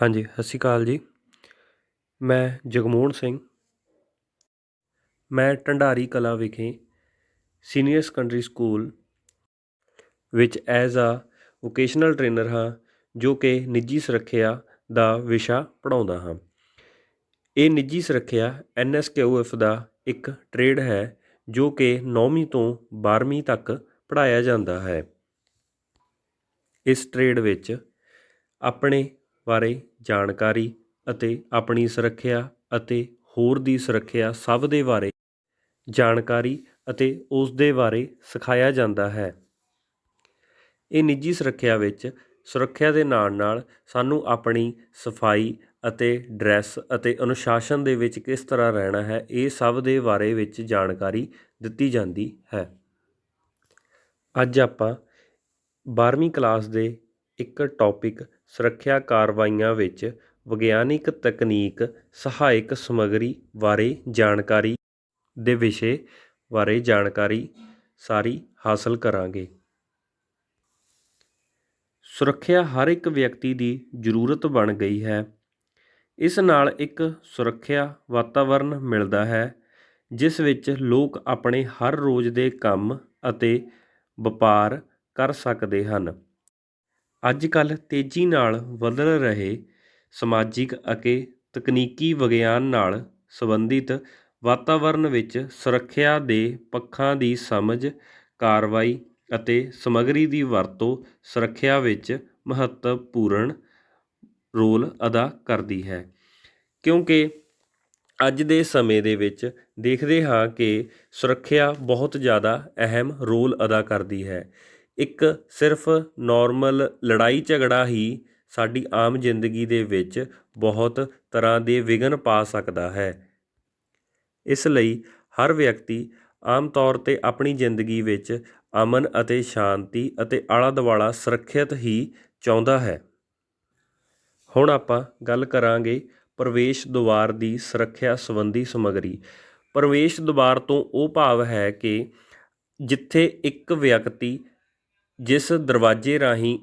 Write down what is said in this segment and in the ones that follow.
ਹਾਂਜੀ, ਸਤਿ ਸ਼੍ਰੀ ਅਕਾਲ ਜੀ। ਮੈਂ ਜਗਮੋਹਨ ਸਿੰਘ। ਮੈਂ ਢੰਡਾਰੀ ਕਲਾਂ ਵਿਖੇ ਸੀਨੀਅਰ ਸੈਕੰਡਰੀ ਸਕੂਲ ਵਿੱਚ ਐਜ਼ ਆ ਵੋਕੇਸ਼ਨਲ ਟ੍ਰੇਨਰ ਹਾਂ, ਜੋ ਕਿ ਨਿੱਜੀ ਸੁਰੱਖਿਆ ਦਾ ਵਿਸ਼ਾ ਪੜ੍ਹਾਉਂਦਾ ਹਾਂ। ਇਹ ਨਿੱਜੀ ਸੁਰੱਖਿਆ NSQF ਦਾ ਇੱਕ ਟ੍ਰੇਡ ਹੈ, ਜੋ ਕਿ 9ਵੀਂ ਤੋਂ 12ਵੀਂ ਤੱਕ ਪੜ੍ਹਾਇਆ ਜਾਂਦਾ ਹੈ। ਇਸ ਟ੍ਰੇਡ ਵਿੱਚ ਆਪਣੇ ਬਾਰੇ ਜਾਣਕਾਰੀ ਅਤੇ ਆਪਣੀ ਸੁਰੱਖਿਆ ਅਤੇ ਹੋਰ ਦੀ ਸੁਰੱਖਿਆ ਸਭ ਦੇ ਬਾਰੇ ਜਾਣਕਾਰੀ ਅਤੇ ਉਸ ਦੇ ਬਾਰੇ ਸਿਖਾਇਆ ਜਾਂਦਾ ਹੈ। ਇਹ ਨਿੱਜੀ ਸੁਰੱਖਿਆ ਵਿੱਚ ਸੁਰੱਖਿਆ ਦੇ ਨਾਲ ਨਾਲ ਸਾਨੂੰ ਆਪਣੀ ਸਫਾਈ ਅਤੇ ਡਰੈਸ ਅਤੇ ਅਨੁਸ਼ਾਸਨ ਦੇ ਵਿੱਚ ਕਿਸ ਤਰ੍ਹਾਂ ਰਹਿਣਾ ਹੈ, ਇਹ ਸਭ ਦੇ ਬਾਰੇ ਵਿੱਚ ਜਾਣਕਾਰੀ ਦਿੱਤੀ ਜਾਂਦੀ ਹੈ। ਅੱਜ ਆਪਾਂ 12ਵੀਂ ਕਲਾਸ ਦੇ ਇੱਕ ਟੌਪਿਕ ਸੁਰੱਖਿਆ ਕਾਰਵਾਈਆਂ ਵਿੱਚ ਵਿਗਿਆਨਿਕ ਤਕਨੀਕ ਸਹਾਇਕ ਸਮੱਗਰੀ ਬਾਰੇ ਜਾਣਕਾਰੀ ਦੇ ਵਿਸ਼ੇ ਬਾਰੇ ਜਾਣਕਾਰੀ ਸਾਰੀ ਹਾਸਲ ਕਰਾਂਗੇ। ਸੁਰੱਖਿਆ ਹਰ ਇੱਕ ਵਿਅਕਤੀ ਦੀ ਜ਼ਰੂਰਤ ਬਣ ਗਈ ਹੈ। ਇਸ ਨਾਲ ਇੱਕ ਸੁਰੱਖਿਆ ਵਾਤਾਵਰਨ ਮਿਲਦਾ ਹੈ, ਜਿਸ ਵਿੱਚ ਲੋਕ ਆਪਣੇ ਹਰ ਰੋਜ਼ ਦੇ ਕੰਮ ਅਤੇ ਵਪਾਰ ਕਰ ਸਕਦੇ ਹਨ। ਅੱਜ ਕੱਲ੍ਹ ਤੇਜ਼ੀ ਨਾਲ ਬਦਲ ਰਹੇ ਸਮਾਜਿਕ ਅਤੇ ਤਕਨੀਕੀ ਵਿਗਿਆਨ ਨਾਲ ਸੰਬੰਧਿਤ ਵਾਤਾਵਰਨ ਵਿੱਚ ਸੁਰੱਖਿਆ ਦੇ ਪੱਖਾਂ ਦੀ ਸਮਝ, ਕਾਰਵਾਈ ਅਤੇ ਸਮੱਗਰੀ ਦੀ ਵਰਤੋਂ ਸੁਰੱਖਿਆ ਵਿੱਚ ਮਹੱਤਵਪੂਰਨ ਰੋਲ ਅਦਾ ਕਰਦੀ ਹੈ, ਕਿਉਂਕਿ ਅੱਜ ਦੇ ਸਮੇਂ ਦੇ ਵਿੱਚ ਦੇਖਦੇ ਹਾਂ ਕਿ ਸੁਰੱਖਿਆ ਬਹੁਤ ਜ਼ਿਆਦਾ ਅਹਿਮ ਰੋਲ ਅਦਾ ਕਰਦੀ ਹੈ। ਇੱਕ ਸਿਰਫ ਨੋਰਮਲ ਲੜਾਈ ਝਗੜਾ ਹੀ ਸਾਡੀ ਆਮ ਜ਼ਿੰਦਗੀ ਦੇ ਵਿੱਚ ਬਹੁਤ ਤਰ੍ਹਾਂ ਦੇ ਵਿਘਨ ਪਾ ਸਕਦਾ ਹੈ। ਇਸ ਲਈ ਹਰ ਵਿਅਕਤੀ ਆਮ ਤੌਰ 'ਤੇ ਆਪਣੀ ਜ਼ਿੰਦਗੀ ਵਿੱਚ ਅਮਨ ਅਤੇ ਸ਼ਾਂਤੀ ਅਤੇ ਆਲਾ ਦੁਆਲਾ ਸੁਰੱਖਿਅਤ ਹੀ ਚਾਹੁੰਦਾ ਹੈ। ਹੁਣ ਆਪਾਂ ਗੱਲ ਕਰਾਂਗੇ ਪ੍ਰਵੇਸ਼ ਦੁਆਰ ਦੀ ਸੁਰੱਖਿਆ ਸੰਬੰਧੀ ਸਮੱਗਰੀ। ਪ੍ਰਵੇਸ਼ ਦੁਆਰ ਤੋਂ ਉਹ ਭਾਵ ਹੈ ਕਿ ਜਿੱਥੇ ਇੱਕ ਵਿਅਕਤੀ ਜਿਸ ਦਰਵਾਜ਼ੇ ਰਾਹੀਂ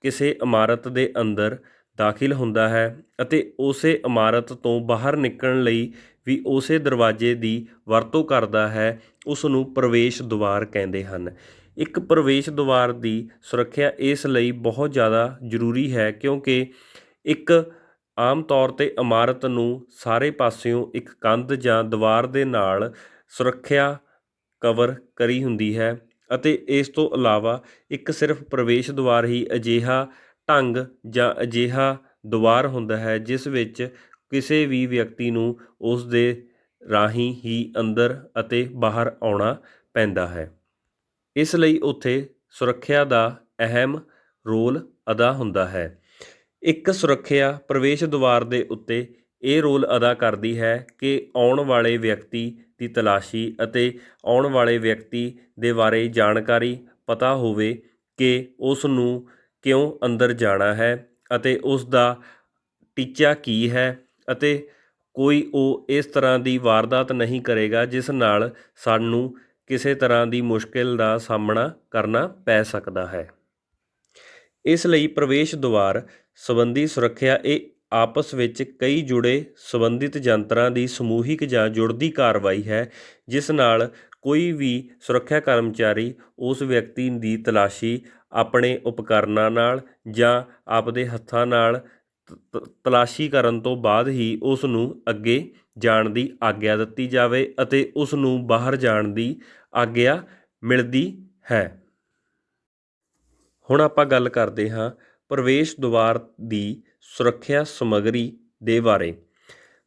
ਕਿਸੇ ਇਮਾਰਤ ਦੇ ਅੰਦਰ ਦਾਖਲ ਹੁੰਦਾ ਹੈ ਅਤੇ ਉਸੇ ਇਮਾਰਤ ਤੋਂ ਬਾਹਰ ਨਿਕਲਣ ਲਈ ਵੀ ਉਸੇ ਦਰਵਾਜ਼ੇ ਦੀ ਵਰਤੋਂ ਕਰਦਾ ਹੈ, ਉਸ ਨੂੰ ਪ੍ਰਵੇਸ਼ ਦੁਆਰ ਕਹਿੰਦੇ ਹਨ। ਇੱਕ ਪ੍ਰਵੇਸ਼ ਦੁਆਰ ਦੀ ਸੁਰੱਖਿਆ ਇਸ ਲਈ ਬਹੁਤ ਜ਼ਿਆਦਾ ਜ਼ਰੂਰੀ ਹੈ, ਕਿਉਂਕਿ ਇੱਕ ਆਮ ਤੌਰ 'ਤੇ ਇਮਾਰਤ ਨੂੰ ਸਾਰੇ ਪਾਸਿਓਂ ਇੱਕ ਕੰਧ ਜਾਂ ਦੀਵਾਰ ਦੇ ਨਾਲ ਸੁਰੱਖਿਆ ਕਵਰ ਕਰੀ ਹੁੰਦੀ ਹੈ ਅਤੇ ਇਸ ਤੋਂ ਇਲਾਵਾ ਇੱਕ ਸਿਰਫ ਪ੍ਰਵੇਸ਼ ਦੁਆਰ ਹੀ ਅਜਿਹਾ ਢੰਗ ਜਾਂ ਅਜਿਹਾ ਦੁਆਰ ਹੁੰਦਾ ਹੈ ਜਿਸ ਵਿੱਚ ਕਿਸੇ ਵੀ ਵਿਅਕਤੀ ਨੂੰ ਉਸ ਦੇ ਰਾਹੀਂ ਹੀ ਅੰਦਰ ਅਤੇ ਬਾਹਰ ਆਉਣਾ ਪੈਂਦਾ ਹੈ। ਇਸ ਲਈ ਉੱਥੇ ਸੁਰੱਖਿਆ ਦਾ ਅਹਿਮ ਰੋਲ ਅਦਾ ਹੁੰਦਾ ਹੈ। ਇੱਕ ਸੁਰੱਖਿਆ ਪ੍ਰਵੇਸ਼ ਦੁਆਰ ਦੇ ਉੱਤੇ ਇਹ ਰੋਲ ਅਦਾ ਕਰਦੀ ਹੈ ਕਿ ਆਉਣ ਵਾਲੇ ਵਿਅਕਤੀ ਦੀ ਤਲਾਸ਼ੀ ਅਤੇ ਆਉਣ ਵਾਲੇ ਵਿਅਕਤੀ ਦੇ ਬਾਰੇ ਜਾਣਕਾਰੀ ਪਤਾ ਹੋਵੇ ਕਿ ਉਸ ਨੂੰ ਕਿਉਂ ਅੰਦਰ ਜਾਣਾ ਹੈ ਅਤੇ ਉਸ ਦਾ ਟੀਚਾ ਕੀ ਹੈ ਅਤੇ ਕੋਈ ਉਹ ਇਸ ਤਰ੍ਹਾਂ ਦੀ ਵਾਰਦਾਤ ਨਹੀਂ ਕਰੇਗਾ ਜਿਸ ਨਾਲ ਸਾਨੂੰ ਕਿਸੇ ਤਰ੍ਹਾਂ ਦੀ ਮੁਸ਼ਕਿਲ ਦਾ ਸਾਹਮਣਾ ਕਰਨਾ ਪੈ ਸਕਦਾ ਹੈ। ਇਸ ਲਈ ਪ੍ਰਵੇਸ਼ ਦੁਆਰ ਸੰਬੰਧੀ ਸੁਰੱਖਿਆ ਇਹ ਆਪਸ ਵਿੱਚ ਕਈ ਜੁੜੇ ਸੰਬੰਧਿਤ ਯੰਤਰਾਂ ਦੀ ਸਮੂਹਿਕ ਜਾਂ ਜੁੜਦੀ ਕਾਰਵਾਈ ਹੈ, ਜਿਸ ਨਾਲ ਕੋਈ ਵੀ ਸੁਰੱਖਿਆ ਕਰਮਚਾਰੀ ਉਸ ਵਿਅਕਤੀ ਦੀ ਤਲਾਸ਼ੀ ਆਪਣੇ ਉਪਕਰਨਾਂ ਨਾਲ ਜਾਂ ਆਪਦੇ ਹੱਥਾਂ ਨਾਲ ਤਲਾਸ਼ੀ ਕਰਨ ਤੋਂ ਬਾਅਦ ਹੀ ਉਸ ਨੂੰ ਅੱਗੇ ਜਾਣ ਦੀ ਆਗਿਆ ਦਿੱਤੀ ਜਾਵੇ ਅਤੇ ਉਸ ਨੂੰ ਬਾਹਰ ਜਾਣ ਦੀ ਆਗਿਆ ਮਿਲਦੀ ਹੈ। ਹੁਣ ਆਪਾਂ ਗੱਲ ਕਰਦੇ ਹਾਂ ਪ੍ਰਵੇਸ਼ ਦੁਆਰ ਦੀ ਸੁਰੱਖਿਆ ਸਮੱਗਰੀ ਦੇ ਬਾਰੇ।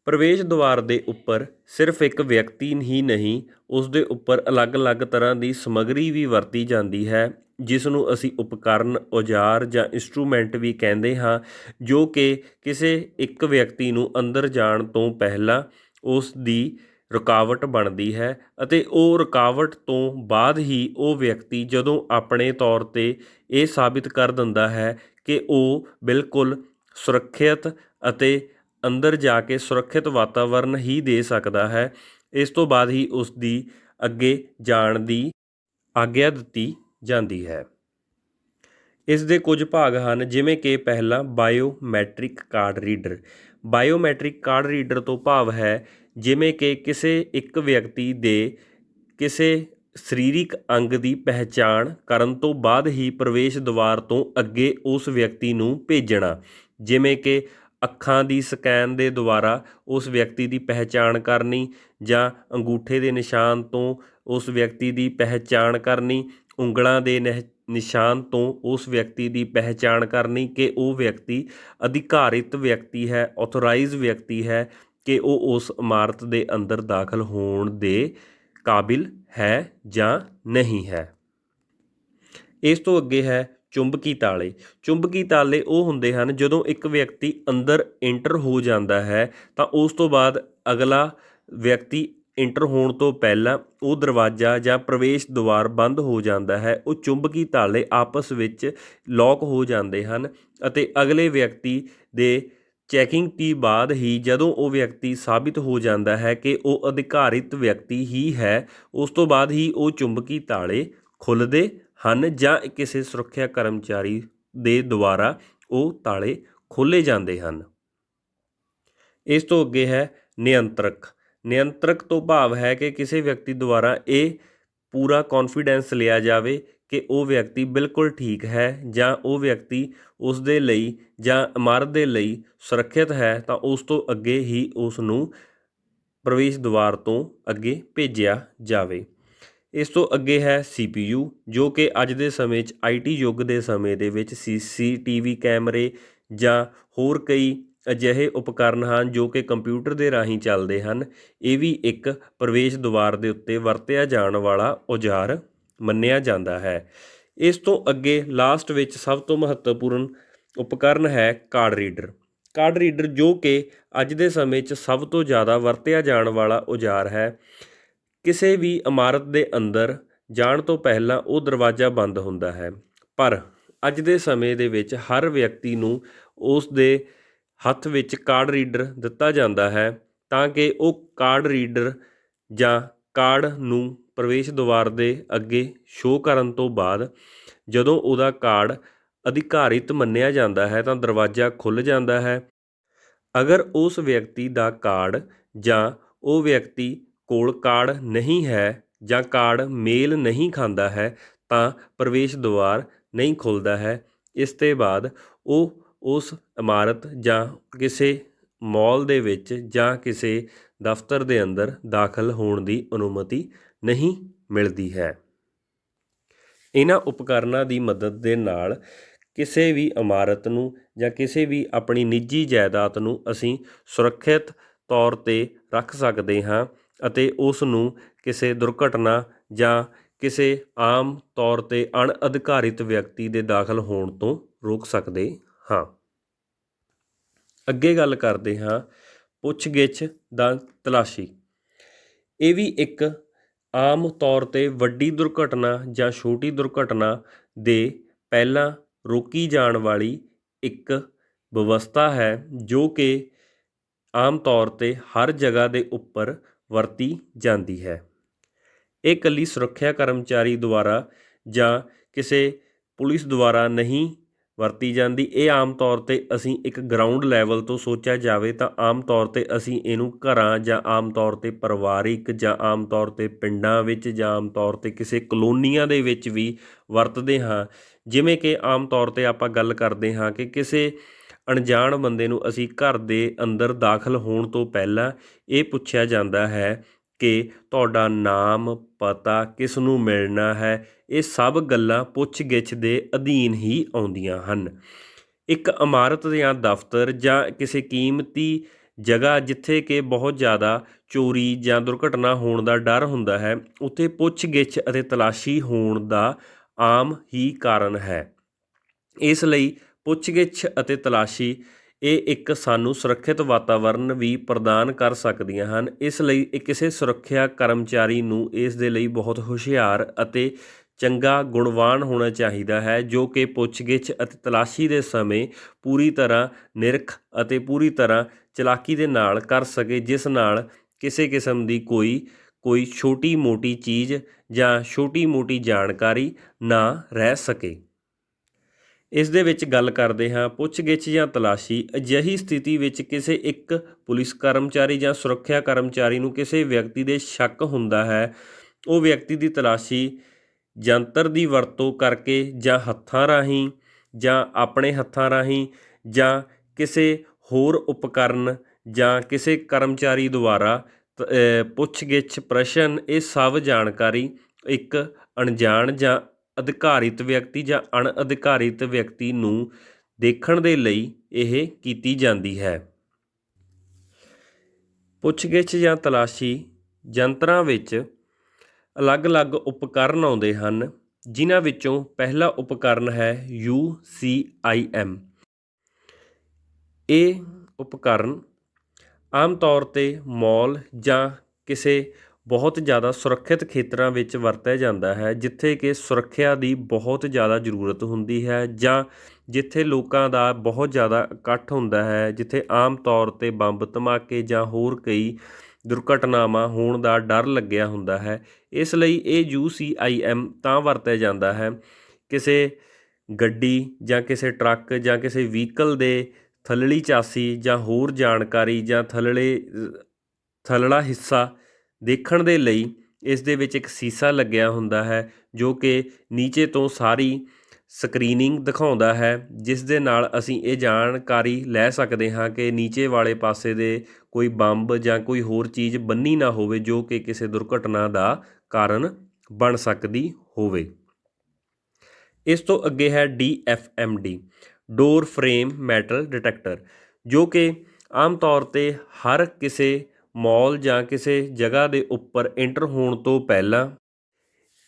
ਪ੍ਰਵੇਸ਼ ਦੁਆਰ ਦੇ ਉੱਪਰ ਸਿਰਫ ਇੱਕ ਵਿਅਕਤੀ ਹੀ ਨਹੀਂ, ਉਸ ਦੇ ਉੱਪਰ ਅਲੱਗ-ਅਲੱਗ ਤਰ੍ਹਾਂ ਦੀ ਸਮੱਗਰੀ ਵੀ ਵਰਤੀ ਜਾਂਦੀ ਹੈ, ਜਿਸ ਨੂੰ ਅਸੀਂ ਉਪਕਰਨ, ਔਜ਼ਾਰ ਜਾਂ ਇੰਸਟਰੂਮੈਂਟ ਵੀ ਕਹਿੰਦੇ ਹਾਂ, ਜੋ ਕਿ ਕਿਸੇ ਇੱਕ ਵਿਅਕਤੀ ਨੂੰ ਅੰਦਰ ਜਾਣ ਤੋਂ ਪਹਿਲਾਂ ਉਸ ਦੀ ਰੁਕਾਵਟ ਬਣਦੀ ਹੈ ਅਤੇ ਉਹ ਰੁਕਾਵਟ ਤੋਂ ਬਾਅਦ ਹੀ ਉਹ ਵਿਅਕਤੀ ਜਦੋਂ ਆਪਣੇ ਤੌਰ 'ਤੇ ਇਹ ਸਾਬਿਤ ਕਰ ਦਿੰਦਾ ਹੈ ਕਿ ਉਹ ਬਿਲਕੁਲ ਸੁਰੱਖਿਅਤ ਅਤੇ ਅੰਦਰ ਜਾ ਕੇ ਸੁਰੱਖਿਅਤ ਵਾਤਾਵਰਨ ਹੀ ਦੇ ਸਕਦਾ ਹੈ, ਇਸ ਤੋਂ ਬਾਅਦ ਹੀ ਉਸ ਦੀ ਅੱਗੇ ਜਾਣ ਦੀ ਆਗਿਆ ਦਿੱਤੀ ਜਾਂਦੀ ਹੈ। ਇਸ ਦੇ ਕੁਝ ਭਾਗ ਹਨ, ਜਿਵੇਂ ਕਿ ਪਹਿਲਾ biometric card reader. Biometric card reader ਤੋਂ ਭਾਵ ਹੈ ਜਿਵੇਂ ਕਿ ਕਿਸੇ ਇੱਕ ਵਿਅਕਤੀ ਦੇ ਕਿਸੇ ਸਰੀਰਿਕ ਅੰਗ ਦੀ ਪਹਿਚਾਣ ਕਰਨ ਤੋਂ ਬਾਅਦ ਹੀ ਪ੍ਰਵੇਸ਼ ਦੁਆਰ ਤੋਂ ਅੱਗੇ ਉਸ ਵਿਅਕਤੀ ਨੂੰ ਭੇਜਣਾ, ਜਿਵੇਂ ਕਿ ਅੱਖਾਂ ਦੀ ਸਕੈਨ ਦੇ ਦੁਆਰਾ ਉਸ ਵਿਅਕਤੀ ਦੀ ਪਹਿਚਾਣ ਕਰਨੀ, ਜਾਂ ਅੰਗੂਠੇ ਦੇ ਨਿਸ਼ਾਨ ਤੋਂ ਉਸ ਵਿਅਕਤੀ ਦੀ ਪਹਿਚਾਣ ਕਰਨੀ, ਉਂਗਲਾਂ ਦੇ ਨਿਸ਼ਾਨ ਤੋਂ ਉਸ ਵਿਅਕਤੀ ਦੀ ਪਹਿਚਾਣ ਕਰਨੀ ਕਿ ਉਹ ਵਿਅਕਤੀ ਅਧਿਕਾਰਿਤ ਵਿਅਕਤੀ ਹੈ, ਆਥੋਰਾਈਜ਼ ਵਿਅਕਤੀ ਹੈ, ਕਿ ਉਹ ਉਸ ਇਮਾਰਤ ਦੇ ਅੰਦਰ ਦਾਖਲ ਹੋਣ ਦੇ ਕਾਬਿਲ ਹੈ ਜਾਂ ਨਹੀਂ ਹੈ। ਇਸ ਤੋਂ ਅੱਗੇ ਹੈ ਚੁੰਬਕੀ ਤਾਲੇ। ਚੁੰਬਕੀ ਤਾਲੇ ਉਹ ਹੁੰਦੇ ਹਨ ਜਦੋਂ ਇੱਕ ਵਿਅਕਤੀ ਅੰਦਰ ਐਂਟਰ ਹੋ ਜਾਂਦਾ ਹੈ ਤਾਂ ਉਸ ਤੋਂ ਬਾਅਦ ਅਗਲਾ ਵਿਅਕਤੀ ਐਂਟਰ ਹੋਣ ਤੋਂ ਪਹਿਲਾਂ ਉਹ ਦਰਵਾਜ਼ਾ ਜਾਂ ਪ੍ਰਵੇਸ਼ ਦੁਆਰ ਬੰਦ ਹੋ ਜਾਂਦਾ ਹੈ। ਉਹ ਚੁੰਬਕੀ ਤਾਲੇ ਆਪਸ ਵਿੱਚ ਲੌਕ ਹੋ ਜਾਂਦੇ ਹਨ ਅਤੇ ਅਗਲੇ ਵਿਅਕਤੀ ਦੇ ਚੈਕਿੰਗ ਤੋਂ ਬਾਅਦ ਹੀ ਜਦੋਂ ਉਹ ਵਿਅਕਤੀ ਸਾਬਿਤ ਹੋ ਜਾਂਦਾ ਹੈ ਕਿ ਉਹ ਅਧਿਕਾਰਿਤ ਵਿਅਕਤੀ ਹੀ ਹੈ, ਉਸ ਤੋਂ ਬਾਅਦ ਹੀ ਉਹ ਚੁੰਬਕੀ ਤਾਲੇ ਖੁੱਲ੍ਹਦੇ ਹਨ ਜਾਂ ਕਿਸੇ ਸੁਰੱਖਿਆ ਕਰਮਚਾਰੀ ਦੇ ਦੁਆਰਾ ਉਹ ਤਾਲੇ ਖੋਲ੍ਹੇ ਜਾਂਦੇ ਹਨ। ਇਸ ਤੋਂ ਅੱਗੇ ਹੈ ਨਿਯੰਤਰਕ। ਨਿਯੰਤਰਕ ਤੋਂ ਭਾਵ ਹੈ ਕਿ ਕਿਸੇ ਵਿਅਕਤੀ ਦੁਆਰਾ ਇਹ ਪੂਰਾ ਕੌਨਫੀਡੈਂਸ ਲਿਆ ਜਾਵੇ ਕਿ ਉਹ ਵਿਅਕਤੀ ਬਿਲਕੁਲ ਠੀਕ ਹੈ ਜਾਂ ਉਹ ਵਿਅਕਤੀ ਉਸ ਦੇ ਲਈ ਜਾਂ ਇਮਾਰਤ ਦੇ ਲਈ ਸੁਰੱਖਿਅਤ ਹੈ, ਤਾਂ ਉਸ ਤੋਂ ਅੱਗੇ ਹੀ ਉਸ ਨੂੰ ਪ੍ਰਵੇਸ਼ ਦੁਆਰ ਤੋਂ ਅੱਗੇ ਭੇਜਿਆ ਜਾਵੇ। ਇਸ ਤੋਂ ਅੱਗੇ ਹੈ CPU, ਜੋ ਕਿ ਅੱਜ ਦੇ ਸਮੇਂ 'ਚ IT ਯੁੱਗ ਦੇ ਸਮੇਂ ਦੇ ਵਿੱਚ CCTV ਕੈਮਰੇ ਜਾਂ ਹੋਰ ਕਈ ਅਜਿਹੇ ਉਪਕਰਨ ਹਨ ਜੋ ਕਿ ਕੰਪਿਊਟਰ ਦੇ ਰਾਹੀਂ ਚੱਲਦੇ ਹਨ। ਇਹ ਵੀ ਇੱਕ ਪ੍ਰਵੇਸ਼ ਦੁਆਰ ਦੇ ਉੱਤੇ ਵਰਤਿਆ ਜਾਣ ਵਾਲਾ ਔਜ਼ਾਰ ਮੰਨਿਆ ਜਾਂਦਾ ਹੈ। ਇਸ ਤੋਂ ਅੱਗੇ ਲਾਸਟ ਵਿੱਚ ਸਭ ਤੋਂ ਮਹੱਤਵਪੂਰਨ ਉਪਕਰਨ ਹੈ ਕਾਰਡ ਰੀਡਰ। ਕਾਰਡ ਰੀਡਰ ਜੋ ਕਿ ਅੱਜ ਦੇ ਸਮੇਂ 'ਚ ਸਭ ਤੋਂ ਜ਼ਿਆਦਾ ਵਰਤਿਆ ਜਾਣ ਵਾਲਾ ਔਜ਼ਾਰ ਹੈ। ਕਿਸੇ ਵੀ ਇਮਾਰਤ ਦੇ ਅੰਦਰ ਜਾਣ ਤੋਂ ਪਹਿਲਾਂ ਉਹ ਦਰਵਾਜ਼ਾ ਬੰਦ ਹੁੰਦਾ ਹੈ, ਪਰ ਅੱਜ ਦੇ ਸਮੇਂ ਦੇ ਵਿੱਚ ਹਰ ਵਿਅਕਤੀ ਨੂੰ ਉਸ ਦੇ ਹੱਥ ਵਿੱਚ ਕਾਰਡ ਰੀਡਰ ਦਿੱਤਾ ਜਾਂਦਾ ਹੈ ਤਾਂ ਕਿ ਉਹ ਕਾਰਡ ਰੀਡਰ ਜਾਂ ਕਾਰਡ ਨੂੰ ਪ੍ਰਵੇਸ਼ ਦੁਆਰ ਦੇ ਅੱਗੇ ਸ਼ੋਅ ਕਰਨ ਤੋਂ ਬਾਅਦ ਜਦੋਂ ਉਹਦਾ ਕਾਰਡ ਅਧਿਕਾਰਿਤ ਮੰਨਿਆ ਜਾਂਦਾ ਹੈ ਤਾਂ ਦਰਵਾਜ਼ਾ ਖੁੱਲ੍ਹ ਜਾਂਦਾ ਹੈ। ਅਗਰ ਉਸ ਵਿਅਕਤੀ ਦਾ ਕਾਰਡ ਜਾਂ ਉਹ ਵਿਅਕਤੀ ਕੋਲ ਕਾਰਡ ਨਹੀਂ ਹੈ ਜਾਂ ਕਾਰਡ ਮੇਲ ਨਹੀਂ ਖਾਂਦਾ ਹੈ ਤਾਂ ਪ੍ਰਵੇਸ਼ ਦੁਆਰ ਨਹੀਂ ਖੁੱਲ੍ਹਦਾ ਹੈ। ਇਸ ਤੋਂ ਬਾਅਦ ਉਹ ਉਸ ਇਮਾਰਤ ਜਾਂ ਕਿਸੇ ਮਾਲ ਦੇ ਵਿੱਚ ਜਾਂ ਕਿਸੇ ਦਫ਼ਤਰ ਦੇ ਅੰਦਰ ਦਾਖਲ ਹੋਣ ਦੀ ਅਨੁਮਤੀ ਨਹੀਂ ਮਿਲਦੀ ਹੈ। ਇਹਨਾਂ ਉਪਕਰਨਾਂ ਦੀ ਮਦਦ ਦੇ ਨਾਲ ਕਿਸੇ ਵੀ ਇਮਾਰਤ ਨੂੰ ਜਾਂ ਕਿਸੇ ਵੀ ਆਪਣੀ ਨਿੱਜੀ ਜਾਇਦਾਦ ਨੂੰ ਅਸੀਂ ਸੁਰੱਖਿਅਤ ਤੌਰ 'ਤੇ ਰੱਖ ਸਕਦੇ ਹਾਂ ਅਤੇ ਉਸ ਨੂੰ ਕਿਸੇ ਦੁਰਘਟਨਾ ਜਾਂ ਕਿਸੇ ਆਮ ਤੌਰ 'ਤੇ ਅਣਅਧਿਕਾਰਿਤ ਵਿਅਕਤੀ ਦੇ ਦਾਖਲ ਹੋਣ ਤੋਂ ਰੋਕ ਸਕਦੇ ਹਾਂ। ਅੱਗੇ ਗੱਲ ਕਰਦੇ ਹਾਂ ਪੁੱਛਗਿੱਛ ਦਾ ਤਲਾਸ਼ੀ। ਇਹ ਵੀ ਇੱਕ ਆਮ ਤੌਰ 'ਤੇ ਵੱਡੀ ਦੁਰਘਟਨਾ ਜਾਂ ਛੋਟੀ ਦੁਰਘਟਨਾ ਦੇ ਪਹਿਲਾਂ ਰੋਕੀ ਜਾਣ ਵਾਲੀ ਇੱਕ ਵਿਵਸਥਾ ਹੈ ਜੋ ਕਿ ਆਮ ਤੌਰ 'ਤੇ ਹਰ ਜਗ੍ਹਾ ਦੇ ਉੱਪਰ ਵਰਤੀ ਜਾਂਦੀ ਹੈ। ਇਹ ਇਕੱਲੀ ਸੁਰੱਖਿਆ ਕਰਮਚਾਰੀ ਦੁਆਰਾ ਜਾਂ ਕਿਸੇ ਪੁਲਿਸ ਦੁਆਰਾ ਨਹੀਂ ਵਰਤੀ ਜਾਂਦੀ। ਇਹ ਆਮ ਤੌਰ 'ਤੇ ਅਸੀਂ ਇੱਕ ਗਰਾਊਂਡ ਲੈਵਲ ਤੋਂ ਸੋਚਿਆ ਜਾਵੇ ਤਾਂ ਆਮ ਤੌਰ 'ਤੇ ਅਸੀਂ ਇਹਨੂੰ ਘਰਾਂ ਜਾਂ ਆਮ ਤੌਰ 'ਤੇ ਪਰਿਵਾਰਿਕ ਜਾਂ ਆਮ ਤੌਰ 'ਤੇ ਪਿੰਡਾਂ ਵਿੱਚ ਜਾਂ ਆਮ ਤੌਰ 'ਤੇ ਕਿਸੇ ਕਲੋਨੀਆਂ ਦੇ ਵਿੱਚ ਵੀ ਵਰਤਦੇ ਹਾਂ। ਜਿਵੇਂ ਕਿ ਆਮ ਤੌਰ 'ਤੇ ਆਪਾਂ ਗੱਲ ਕਰਦੇ ਹਾਂ ਕਿ ਕਿਸੇ ਅਣਜਾਣ ਬੰਦੇ ਨੂੰ ਅਸੀਂ ਘਰ ਦੇ ਅੰਦਰ ਦਾਖਲ ਹੋਣ ਤੋਂ ਪਹਿਲਾਂ ਇਹ ਪੁੱਛਿਆ ਜਾਂਦਾ ਹੈ ਕਿ ਤੁਹਾਡਾ ਨਾਮ, ਪਤਾ, ਕਿਸ ਨੂੰ ਮਿਲਣਾ ਹੈ। ਇਹ ਸਭ ਗੱਲਾਂ ਪੁੱਛਗਿੱਛ ਦੇ ਅਧੀਨ ਹੀ ਆਉਂਦੀਆਂ ਹਨ। ਇੱਕ ਇਮਾਰਤ ਜਾਂ ਦਫ਼ਤਰ ਜਾਂ ਕਿਸੇ ਕੀਮਤੀ ਜਗ੍ਹਾ ਜਿੱਥੇ ਕਿ ਬਹੁਤ ਜ਼ਿਆਦਾ ਚੋਰੀ ਜਾਂ ਦੁਰਘਟਨਾ ਹੋਣ ਦਾ ਡਰ ਹੁੰਦਾ ਹੈ, ਉੱਥੇ ਪੁੱਛਗਿੱਛ ਅਤੇ ਤਲਾਸ਼ੀ ਹੋਣ ਦਾ ਆਮ ਹੀ ਕਾਰਨ ਹੈ। ਇਸ ਲਈ ਪੁੱਛਗਿੱਛ ਅਤੇ ਤਲਾਸ਼ੀ ਇਹ ਇੱਕ ਸਾਨੂੰ ਸੁਰੱਖਿਅਤ ਵਾਤਾਵਰਨ ਵੀ ਪ੍ਰਦਾਨ ਕਰ ਸਕਦੀਆਂ ਹਨ। ਇਸ ਲਈ ਇਹ ਕਿਸੇ ਸੁਰੱਖਿਆ ਕਰਮਚਾਰੀ ਨੂੰ ਇਸ ਦੇ ਲਈ ਬਹੁਤ ਹੁਸ਼ਿਆਰ ਅਤੇ ਚੰਗਾ ਗੁਣਵਾਨ ਹੋਣਾ ਚਾਹੀਦਾ ਹੈ ਜੋ ਕਿ ਪੁੱਛਗਿੱਛ ਅਤੇ ਤਲਾਸ਼ੀ ਦੇ ਸਮੇਂ ਪੂਰੀ ਤਰ੍ਹਾਂ ਨਿਰਖ ਅਤੇ ਪੂਰੀ ਤਰ੍ਹਾਂ ਚਲਾਕੀ ਦੇ ਨਾਲ ਕਰ ਸਕੇ, ਜਿਸ ਨਾਲ ਕਿਸੇ ਕਿਸਮ ਦੀ ਕੋਈ ਛੋਟੀ ਮੋਟੀ ਚੀਜ਼ ਜਾਂ ਛੋਟੀ ਮੋਟੀ ਜਾਣਕਾਰੀ ਨਾ ਰਹਿ ਸਕੇ। ਇਸ ਦੇ ਵਿੱਚ ਗੱਲ ਕਰਦੇ ਹਾਂ ਪੁੱਛਗਿੱਛ ਜਾਂ ਤਲਾਸ਼ੀ। ਅਜਿਹੀ ਸਥਿਤੀ ਵਿੱਚ ਕਿਸੇ ਇੱਕ ਪੁਲਿਸ ਕਰਮਚਾਰੀ ਜਾਂ ਸੁਰੱਖਿਆ ਕਰਮਚਾਰੀ ਨੂੰ ਕਿਸੇ ਵਿਅਕਤੀ ਦੇ ਸ਼ੱਕ ਹੁੰਦਾ ਹੈ। ਉਹ ਵਿਅਕਤੀ ਦੀ ਤਲਾਸ਼ੀ ਯੰਤਰ ਦੀ ਵਰਤੋਂ ਕਰਕੇ ਜਾਂ ਹੱਥਾਂ ਰਾਹੀਂ ਜਾਂ ਆਪਣੇ ਹੱਥਾਂ ਰਾਹੀਂ ਜਾਂ ਕਿਸੇ ਹੋਰ ਉਪਕਰਨ ਜਾਂ ਕਿਸੇ ਕਰਮਚਾਰੀ ਦੁਆਰਾ ਪੁੱਛਗਿੱਛ ਪ੍ਰਸ਼ਨ, ਇਹ ਸਭ ਜਾਣਕਾਰੀ ਇੱਕ ਅਣਜਾਣ ਜਾਂ ਅਧਿਕਾਰਿਤ ਵਿਅਕਤੀ ਜਾਂ ਅਣਅਧਿਕਾਰਿਤ ਵਿਅਕਤੀ ਨੂੰ ਦੇਖਣ ਦੇ ਲਈ ਇਹ ਕੀਤੀ ਜਾਂਦੀ ਹੈ। ਪੁੱਛਗਿੱਛ ਜਾਂ ਤਲਾਸ਼ੀ ਯੰਤਰਾਂ ਵਿੱਚ ਅਲੱਗ-ਅਲੱਗ ਉਪਕਰਨ ਆਉਂਦੇ ਹਨ, ਜਿਨ੍ਹਾਂ ਵਿੱਚੋਂ ਪਹਿਲਾ ਉਪਕਰਨ ਹੈ UCIM। ਇਹ ਉਪਕਰਨ ਆਮ ਤੌਰ 'ਤੇ ਮਾਲ ਜਾਂ ਕਿਸੇ ਬਹੁਤ ਜ਼ਿਆਦਾ ਸੁਰੱਖਿਅਤ ਖੇਤਰਾਂ ਵਿੱਚ ਵਰਤਿਆ ਜਾਂਦਾ ਹੈ, ਜਿੱਥੇ ਕਿ ਸੁਰੱਖਿਆ ਦੀ ਬਹੁਤ ਜ਼ਿਆਦਾ ਜ਼ਰੂਰਤ ਹੁੰਦੀ ਹੈ ਜਾਂ ਜਿੱਥੇ ਲੋਕਾਂ ਦਾ ਬਹੁਤ ਜ਼ਿਆਦਾ ਇਕੱਠ ਹੁੰਦਾ ਹੈ, ਜਿੱਥੇ ਆਮ ਤੌਰ 'ਤੇ ਬੰਬ ਧਮਾਕੇ ਜਾਂ ਹੋਰ ਕਈ ਦੁਰਘਟਨਾਵਾਂ ਹੋਣ ਦਾ ਡਰ ਲੱਗਿਆ ਹੁੰਦਾ ਹੈ। ਇਸ ਲਈ ਇਹ UCIM ਤਾਂ ਵਰਤਿਆ ਜਾਂਦਾ ਹੈ ਕਿਸੇ ਗੱਡੀ ਜਾਂ ਕਿਸੇ ਟਰੱਕ ਜਾਂ ਕਿਸੇ ਵਹੀਕਲ ਦੇ ਥੱਲੜੀ ਚਾਸੀ ਜਾਂ ਹੋਰ ਜਾਣਕਾਰੀ ਜਾਂ ਥੱਲੜਾ ਹਿੱਸਾ ਦੇਖਣ ਦੇ ਲਈ। ਇਸ ਦੇ ਵਿੱਚ ਇੱਕ ਸੀਸਾ ਲੱਗਿਆ ਹੁੰਦਾ ਹੈ ਜੋ ਕਿ ਨੀਚੇ ਤੋਂ ਸਾਰੀ ਸਕਰੀਨਿੰਗ ਦਿਖਾਉਂਦਾ ਹੈ, ਜਿਸ ਦੇ ਨਾਲ ਅਸੀਂ ਇਹ ਜਾਣਕਾਰੀ ਲੈ ਸਕਦੇ ਹਾਂ ਕਿ ਨੀਚੇ ਵਾਲੇ ਪਾਸੇ ਦੇ ਕੋਈ ਬੰਬ ਜਾਂ ਕੋਈ ਹੋਰ ਚੀਜ਼ ਬੰਨੀ ਨਾ ਹੋਵੇ ਜੋ ਕਿ ਕਿਸੇ ਦੁਰਘਟਨਾ ਦਾ ਕਾਰਨ ਬਣ ਸਕਦੀ ਹੋਵੇ। ਇਸ ਤੋਂ ਅੱਗੇ ਹੈ DFMD, ਡੋਰ ਫਰੇਮ ਮੈਟਲ ਡਿਟੈਕਟਰ, ਜੋ ਕਿ ਆਮ ਤੌਰ 'ਤੇ ਹਰ ਕਿਸੇ ਮਾਲ ਜਾਂ ਕਿਸੇ ਜਗ੍ਹਾ ਦੇ ਉੱਪਰ ਐਂਟਰ ਹੋਣ ਤੋਂ ਪਹਿਲਾਂ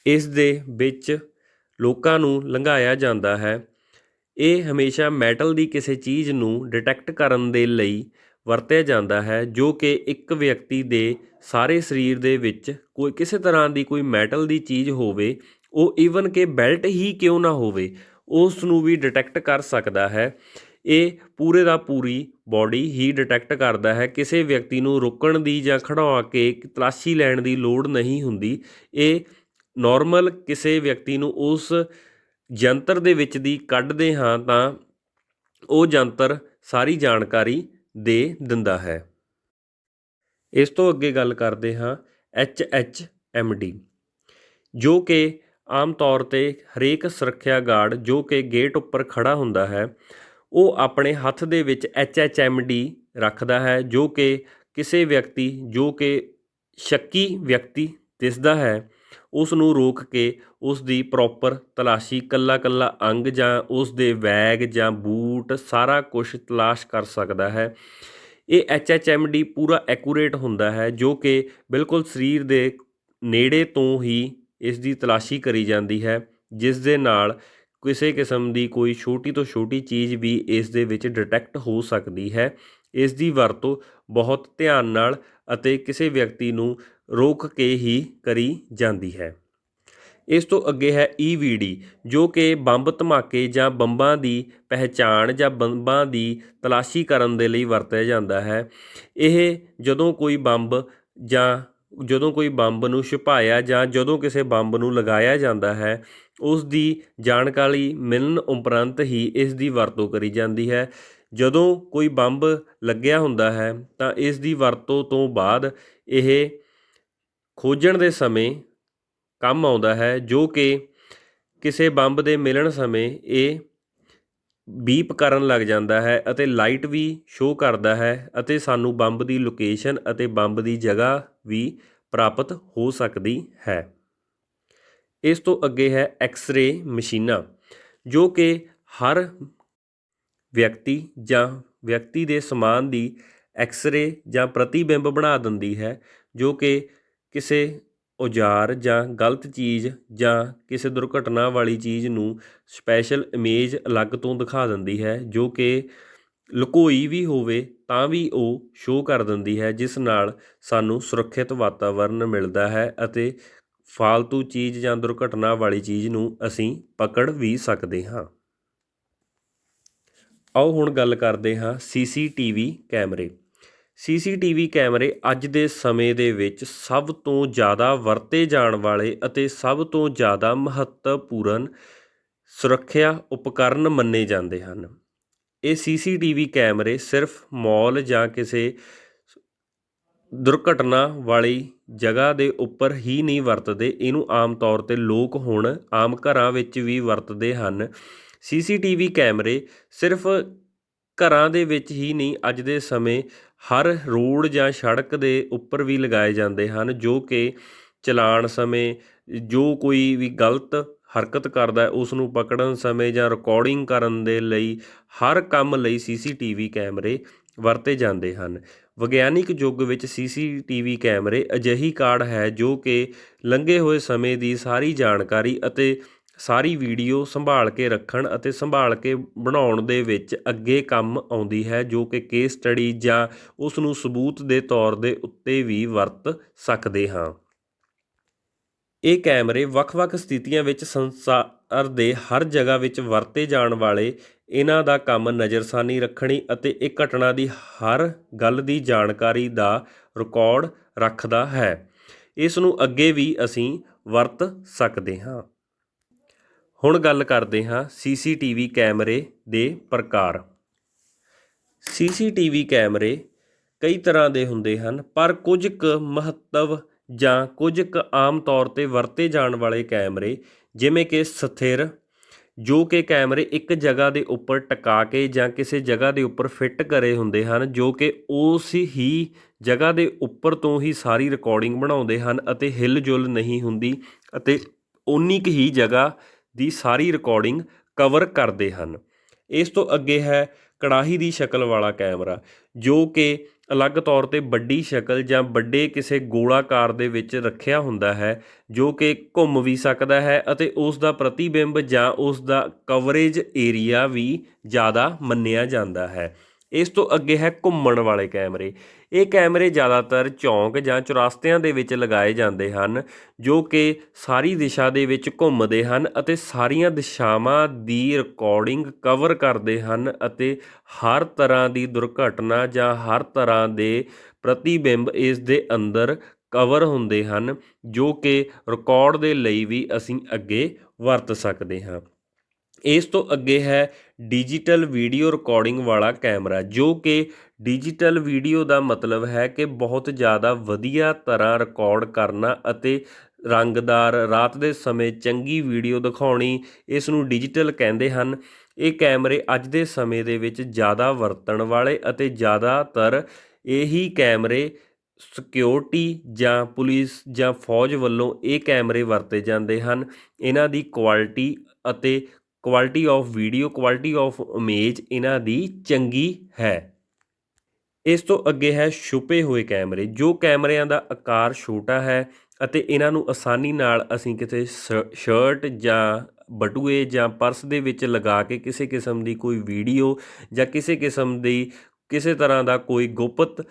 ਇਸ ਦੇ ਵਿੱਚ ਲੋਕਾਂ ਨੂੰ ਲੰਘਾਇਆ ਜਾਂਦਾ ਹੈ। ਇਹ ਹਮੇਸ਼ਾ ਮੈਟਲ ਦੀ ਕਿਸੇ ਚੀਜ਼ ਨੂੰ ਡਿਟੈਕਟ ਕਰਨ ਦੇ ਲਈ ਵਰਤਿਆ ਜਾਂਦਾ ਹੈ, ਜੋ ਕਿ ਇੱਕ ਵਿਅਕਤੀ ਦੇ ਸਾਰੇ ਸਰੀਰ ਦੇ ਵਿੱਚ ਕੋਈ ਕਿਸੇ ਤਰ੍ਹਾਂ ਦੀ ਕੋਈ ਮੈਟਲ ਦੀ ਚੀਜ਼ ਹੋਵੇ, ਉਹ ਈਵਨ ਕਿ ਬੈਲਟ ਹੀ ਕਿਉਂ ਨਾ ਹੋਵੇ, ਉਸ ਨੂੰ ਵੀ ਡਿਟੈਕਟ ਕਰ ਸਕਦਾ ਹੈ। ਇਹ ਪੂਰੇ ਦਾ ਪੂਰੀ ਬਾਡੀ ਹੀ ਡਿਟੈਕਟ ਕਰਦਾ ਹੈ। ਕਿਸੇ ਵਿਅਕਤੀ ਨੂੰ ਰੋਕਣ ਦੀ ਜਾਂ ਖੜ੍ਹਾ ਕੇ ਤਲਾਸ਼ੀ ਲੈਣ ਦੀ ਲੋੜ ਨਹੀਂ ਹੁੰਦੀ। ਇਹ ਨੋਰਮਲ ਕਿਸੇ ਵਿਅਕਤੀ ਨੂੰ ਉਸ ਯੰਤਰ ਦੇ ਵਿੱਚ ਦੀ ਕੱਢਦੇ ਹਾਂ ਤਾਂ ਉਹ ਯੰਤਰ ਸਾਰੀ ਜਾਣਕਾਰੀ ਦੇ ਦਿੰਦਾ ਹੈ। ਇਸ ਤੋਂ ਅੱਗੇ ਗੱਲ ਕਰਦੇ ਹਾਂ HHMD, ਜੋ ਕਿ ਆਮ ਤੌਰ 'ਤੇ ਹਰੇਕ ਸੁਰੱਖਿਆ ਗਾਰਡ ਜੋ ਕਿ ਗੇਟ ਉੱਪਰ ਖੜ੍ਹਾ ਹੁੰਦਾ ਹੈ, ਉਹ ਆਪਣੇ ਹੱਥ ਦੇ ਵਿੱਚ HHMD ਰੱਖਦਾ ਹੈ, ਜੋ ਕਿ ਕਿਸੇ ਵਿਅਕਤੀ ਜੋ ਕਿ ਸ਼ੱਕੀ ਵਿਅਕਤੀ ਦਿਸਦਾ ਹੈ ਉਸ ਨੂੰ ਰੋਕ ਕੇ ਉਸ ਦੀ ਪ੍ਰੋਪਰ ਤਲਾਸ਼ੀ, ਇਕੱਲਾ ਅੰਗ ਜਾਂ ਉਸ ਦੇ ਬੈਗ ਜਾਂ ਬੂਟ ਸਾਰਾ ਕੁਛ ਤਲਾਸ਼ ਕਰ ਸਕਦਾ ਹੈ। ਇਹ HHMD ਪੂਰਾ ਐਕੂਰੇਟ ਹੁੰਦਾ ਹੈ, ਜੋ ਕਿ ਬਿਲਕੁਲ ਸਰੀਰ ਦੇ ਨੇੜੇ ਤੋਂ ਹੀ ਇਸ ਦੀ ਤਲਾਸ਼ੀ ਕਰੀ ਜਾਂਦੀ ਹੈ, ਜਿਸ ਦੇ ਨਾਲ ਕਿਸੇ ਕਿਸਮ ਦੀ ਕੋਈ ਛੋਟੀ ਤੋਂ ਛੋਟੀ ਚੀਜ਼ ਵੀ ਇਸ ਦੇ ਵਿੱਚ ਡਿਟੈਕਟ ਹੋ ਸਕਦੀ ਹੈ। ਇਸ ਦੀ ਵਰਤੋਂ ਬਹੁਤ ਧਿਆਨ ਨਾਲ ਅਤੇ ਕਿਸੇ ਵਿਅਕਤੀ ਨੂੰ ਰੋਕ ਕੇ ਹੀ ਕਰੀ ਜਾਂਦੀ ਹੈ। ਇਸ ਤੋਂ ਅੱਗੇ ਹੈ EVD, ਜੋ ਕਿ ਬੰਬ ਧਮਾਕੇ ਜਾਂ ਬੰਬਾਂ ਦੀ ਪਹਿਚਾਣ ਜਾਂ ਬੰਬਾਂ ਦੀ ਤਲਾਸ਼ੀ ਕਰਨ ਦੇ ਲਈ ਵਰਤਿਆ ਜਾਂਦਾ ਹੈ। ਇਹ ਜਦੋਂ ਕੋਈ ਬੰਬ ਨੂੰ ਛੁਪਾਇਆ ਜਾਂ ਜਦੋਂ ਕਿਸੇ ਬੰਬ ਨੂੰ ਲਗਾਇਆ ਜਾਂਦਾ ਹੈ, ਉਸ ਦੀ ਜਾਣਕਾਰੀ ਮਿਲਣ ਉਪਰੰਤ ਹੀ ਇਸ ਦੀ ਵਰਤੋਂ ਕਰੀ ਜਾਂਦੀ ਹੈ। ਜਦੋਂ ਕੋਈ ਬੰਬ ਲੱਗਿਆ ਹੁੰਦਾ ਹੈ ਤਾਂ ਇਸ ਦੀ ਵਰਤੋਂ ਤੋਂ ਬਾਅਦ ਇਹ ਖੋਜਣ ਦੇ ਸਮੇਂ ਕੰਮ ਆਉਂਦਾ ਹੈ, ਜੋ ਕਿ ਕਿਸੇ ਬੰਬ ਦੇ ਮਿਲਣ ਸਮੇਂ ਇਹ ਬੀਪ ਕਰਨ ਲੱਗ ਜਾਂਦਾ ਹੈ ਅਤੇ ਲਾਈਟ ਵੀ ਸ਼ੋਅ ਕਰਦਾ ਹੈ ਅਤੇ ਸਾਨੂੰ ਬੰਬ ਦੀ ਲੋਕੇਸ਼ਨ ਅਤੇ ਬੰਬ ਦੀ ਜਗ੍ਹਾ ਵੀ ਪ੍ਰਾਪਤ ਹੋ ਸਕਦੀ ਹੈ। ਇਸ ਤੋਂ ਅੱਗੇ ਹੈ ਐਕਸ-ਰੇ ਮਸ਼ੀਨਾਂ, ਜੋ ਕਿ ਹਰ ਵਿਅਕਤੀ ਜਾਂ ਵਿਅਕਤੀ ਦੇ ਸਮਾਨ ਦੀ ਐਕਸ-ਰੇ ਜਾਂ ਪ੍ਰਤੀਬਿੰਬ ਬਣਾ ਦਿੰਦੀ ਹੈ, ਜੋ ਕਿ ਕਿਸੇ ਔਜ਼ਾਰ ਜਾਂ ਗਲਤ ਚੀਜ਼ ਜਾਂ ਕਿਸੇ ਦੁਰਘਟਨਾ ਵਾਲੀ ਚੀਜ਼ ਨੂੰ ਸਪੈਸ਼ਲ ਇਮੇਜ ਅਲੱਗ ਤੋਂ ਦਿਖਾ ਦਿੰਦੀ ਹੈ, ਜੋ ਕਿ ਲੁਕੋਈ ਵੀ ਹੋਵੇ ਤਾਂ ਵੀ ਉਹ ਸ਼ੋਅ ਕਰ ਦਿੰਦੀ ਹੈ, ਜਿਸ ਨਾਲ ਸਾਨੂੰ ਸੁਰੱਖਿਅਤ ਵਾਤਾਵਰਨ ਮਿਲਦਾ ਹੈ ਅਤੇ ਫਾਲਤੂ ਚੀਜ਼ ਜਾਂ ਦੁਰਘਟਨਾ ਵਾਲੀ ਚੀਜ਼ ਨੂੰ ਅਸੀਂ ਪਕੜ ਵੀ ਸਕਦੇ ਹਾਂ। ਆਓ ਹੁਣ ਗੱਲ ਕਰਦੇ ਹਾਂ CCTV ਕੈਮਰੇ। CCTV ਕੈਮਰੇ ਅੱਜ ਦੇ ਸਮੇਂ ਦੇ ਵਿੱਚ ਸਭ ਤੋਂ ਜ਼ਿਆਦਾ ਵਰਤੇ ਜਾਣ ਵਾਲੇ ਅਤੇ ਸਭ ਤੋਂ ਜ਼ਿਆਦਾ ਮਹੱਤਵਪੂਰਨ ਸੁਰੱਖਿਆ ਉਪਕਰਨ ਮੰਨੇ ਜਾਂਦੇ ਹਨ। ਇਹ CCTV ਕੈਮਰੇ ਸਿਰਫ ਮਾਲ ਜਾਂ ਕਿਸੇ ਦੁਰਘਟਨਾ ਵਾਲੀ ਜਗ੍ਹਾ ਦੇ ਉੱਪਰ ਹੀ ਨਹੀਂ ਵਰਤਦੇ, ਇਹਨੂੰ ਆਮ ਤੌਰ 'ਤੇ ਲੋਕ ਹੁਣ ਆਮ ਘਰਾਂ ਵਿੱਚ ਵੀ ਵਰਤਦੇ ਹਨ। CCTV ਕੈਮਰੇ ਸਿਰਫ ਘਰਾਂ ਦੇ ਵਿੱਚ ਹੀ ਨਹੀਂ, ਅੱਜ ਦੇ ਸਮੇਂ ਹਰ ਰੋਡ ਜਾਂ ਸੜਕ ਦੇ ਉੱਪਰ ਵੀ ਲਗਾਏ ਜਾਂਦੇ ਹਨ, ਜੋ ਕਿ ਚਲਾਣ ਸਮੇਂ ਜੋ ਕੋਈ ਵੀ ਗਲਤ ਹਰਕਤ ਕਰਦਾ ਉਸ ਨੂੰ ਪਕੜਨ ਸਮੇਂ ਜਾਂ ਰਿਕਾਰਡਿੰਗ ਕਰਨ ਦੇ ਲਈ ਹਰ ਕੰਮ ਲਈ CCTV ਕੈਮਰੇ ਵਰਤੇ ਜਾਂਦੇ ਹਨ। ਵਿਗਿਆਨਿਕ ਯੁੱਗ ਵਿੱਚ CCTV ਕੈਮਰੇ ਅਜਿਹੀ ਕਾਢ ਹੈ ਜੋ ਕਿ ਲੰਘੇ ਹੋਏ ਸਮੇਂ ਦੀ ਸਾਰੀ ਜਾਣਕਾਰੀ ਅਤੇ ਸਾਰੀ ਵੀਡੀਓ ਸੰਭਾਲ ਕੇ ਰੱਖਣ ਅਤੇ ਸੰਭਾਲ ਕੇ ਬਣਾਉਣ ਦੇ ਵਿੱਚ ਅੱਗੇ ਕੰਮ ਆਉਂਦੀ ਹੈ, ਜੋ ਕਿ ਕੇਸ ਸਟੱਡੀ ਜਾਂ ਉਸ ਨੂੰ ਸਬੂਤ ਦੇ ਤੌਰ ਦੇ ਉੱਤੇ ਵੀ ਵਰਤ ਸਕਦੇ ਹਾਂ। ਇਹ ਕੈਮਰੇ ਵੱਖ-ਵੱਖ ਸਥਿਤੀਆਂ ਵਿੱਚ ਸੰਸਾਰ ਦੇ ਹਰ ਜਗ੍ਹਾ ਵਿੱਚ ਵਰਤੇ ਜਾਣ ਵਾਲੇ ਇਹਨਾਂ ਦਾ ਕੰਮ ਨਜ਼ਰਸਾਨੀ ਰੱਖਣੀ ਅਤੇ ਇਹ ਘਟਨਾ ਦੀ ਹਰ ਗੱਲ ਦੀ ਜਾਣਕਾਰੀ ਦਾ ਰਿਕਾਰਡ ਰੱਖਦਾ ਹੈ। ਇਸ ਨੂੰ ਅੱਗੇ ਵੀ ਅਸੀਂ ਵਰਤ ਸਕਦੇ ਹਾਂ। ਹੁਣ ਗੱਲ ਕਰਦੇ ਹਾਂ CCTV ਕੈਮਰੇ ਦੇ ਪ੍ਰਕਾਰ। CCTV ਕੈਮਰੇ ਕਈ ਤਰ੍ਹਾਂ ਦੇ ਹੁੰਦੇ ਹਨ, ਪਰ ਕੁਝ ਕੁ ਮਹੱਤਵ ਜਾਂ ਕੁਝ ਕੁ ਆਮ ਤੌਰ 'ਤੇ ਵਰਤੇ ਜਾਣ ਵਾਲੇ ਕੈਮਰੇ, ਜਿਵੇਂ ਕਿ ਸਥਿਰ, ਜੋ ਕਿ ਕੈਮਰੇ ਇੱਕ ਜਗ੍ਹਾ ਦੇ ਉੱਪਰ ਟਿਕਾ ਕੇ ਜਾਂ ਕਿਸੇ ਜਗ੍ਹਾ ਦੇ ਉੱਪਰ ਫਿੱਟ ਕਰੇ ਹੁੰਦੇ ਹਨ, ਜੋ ਕਿ ਉਸ ਹੀ ਜਗ੍ਹਾ ਦੇ ਉੱਪਰ ਤੋਂ ਹੀ ਸਾਰੀ ਰਿਕਾਰਡਿੰਗ ਬਣਾਉਂਦੇ ਹਨ ਅਤੇ ਹਿਲ ਜੁਲ ਨਹੀਂ ਹੁੰਦੀ ਅਤੇ ਓਨੀ ਕੁ ਹੀ ਜਗ੍ਹਾ ਦੀ ਸਾਰੀ ਰਿਕਾਰਡਿੰਗ ਕਵਰ ਕਰਦੇ ਹਨ। ਇਸ ਤੋਂ ਅੱਗੇ ਹੈ ਕੜਾਹੀ ਦੀ ਸ਼ਕਲ ਵਾਲਾ ਕੈਮਰਾ, ਜੋ ਕਿ ਅਲੱਗ ਤੌਰ 'ਤੇ ਵੱਡੀ ਸ਼ਕਲ ਜਾਂ ਵੱਡੇ ਕਿਸੇ ਗੋਲਾਕਾਰ ਦੇ ਵਿੱਚ ਰੱਖਿਆ ਹੁੰਦਾ ਹੈ, ਜੋ ਕਿ ਘੁੰਮ ਵੀ ਸਕਦਾ ਹੈ ਅਤੇ ਉਸ ਦਾ ਪ੍ਰਤੀਬਿੰਬ ਜਾਂ ਉਸ ਦਾ ਕਵਰੇਜ ਏਰੀਆ ਵੀ ਜ਼ਿਆਦਾ ਮੰਨਿਆ ਜਾਂਦਾ ਹੈ। ਇਸ ਤੋਂ ਅੱਗੇ ਹੈ ਘੁੰਮਣ ਵਾਲੇ ਕੈਮਰੇ। ਇਹ ਕੈਮਰੇ ਜ਼ਿਆਦਾਤਰ ਚੌਂਕ ਜਾਂ ਚੁਰਸਤਿਆਂ ਦੇ ਵਿੱਚ ਲਗਾਏ ਜਾਂਦੇ ਹਨ, ਜੋ ਕਿ ਸਾਰੀ ਦਿਸ਼ਾ ਦੇ ਵਿੱਚ ਘੁੰਮਦੇ ਹਨ ਅਤੇ ਸਾਰੀਆਂ ਦਿਸ਼ਾਵਾਂ ਦੀ ਰਿਕਾਰਡਿੰਗ ਕਵਰ ਕਰਦੇ ਹਨ ਅਤੇ ਹਰ ਤਰ੍ਹਾਂ ਦੀ ਦੁਰਘਟਨਾ ਜਾਂ ਹਰ ਤਰ੍ਹਾਂ ਦੇ ਪ੍ਰਤੀਬਿੰਬ ਇਸ ਦੇ ਅੰਦਰ ਕਵਰ ਹੁੰਦੇ ਹਨ, ਜੋ ਕਿ ਰਿਕਾਰਡ ਦੇ ਲਈ ਵੀ ਅਸੀਂ ਅੱਗੇ ਵਰਤ ਸਕਦੇ ਹਾਂ। ਇਸ ਤੋਂ ਅੱਗੇ ਹੈ ਡਿਜੀਟਲ ਵੀਡੀਓ ਰਿਕਾਰਡਿੰਗ ਵਾਲਾ ਕੈਮਰਾ, ਜੋ ਕਿ ਡਿਜੀਟਲ ਵੀਡੀਓ ਦਾ ਮਤਲਬ ਹੈ ਕਿ ਬਹੁਤ ਜ਼ਿਆਦਾ ਵਧੀਆ ਤਰ੍ਹਾਂ ਰਿਕਾਰਡ ਕਰਨਾ ਅਤੇ ਰੰਗਦਾਰ ਰਾਤ ਦੇ ਸਮੇਂ ਚੰਗੀ ਵੀਡੀਓ ਦਿਖਾਉਣੀ, ਇਸ ਨੂੰ ਡਿਜੀਟਲ ਕਹਿੰਦੇ ਹਨ। ਇਹ ਕੈਮਰੇ ਅੱਜ ਦੇ ਸਮੇਂ ਦੇ ਵਿੱਚ ਜ਼ਿਆਦਾ ਵਰਤਣ ਵਾਲੇ ਅਤੇ ਜ਼ਿਆਦਾਤਰ ਇਹੀ ਕੈਮਰੇ ਸਿਕਿਉਰਿਟੀ ਜਾਂ ਪੁਲਿਸ ਜਾਂ ਫੌਜ ਵੱਲੋਂ ਇਹ ਕੈਮਰੇ ਵਰਤੇ ਜਾਂਦੇ ਹਨ। ਇਹਨਾਂ ਦੀ ਕੁਆਲਿਟੀ ਅਤੇ quality of video, quality of image ਇਹਨਾਂ ਦੀ ਚੰਗੀ ਹੈ। ਇਸ ਤੋਂ ਅੱਗੇ ਹੈ ਛੁਪੇ ਹੋਏ ਕੈਮਰੇ, ਜੋ ਕੈਮਰਿਆਂ ਦਾ ਆਕਾਰ ਛੋਟਾ ਹੈ ਅਤੇ ਇਹਨਾਂ ਨੂੰ ਆਸਾਨੀ ਨਾਲ ਅਸੀਂ ਕਿਸੇ ਸ਼ਰਟ ਜਾਂ ਬਟੂਏ ਜਾਂ ਪਰਸ ਦੇ ਵਿੱਚ ਲਗਾ ਕੇ ਕਿਸੇ ਕਿਸਮ ਦੀ ਕੋਈ ਵੀਡੀਓ ਜਾਂ ਕਿਸੇ ਕਿਸਮ ਦੀ ਕਿਸੇ ਤਰ੍ਹਾਂ ਦਾ ਕੋਈ ਗੁਪਤ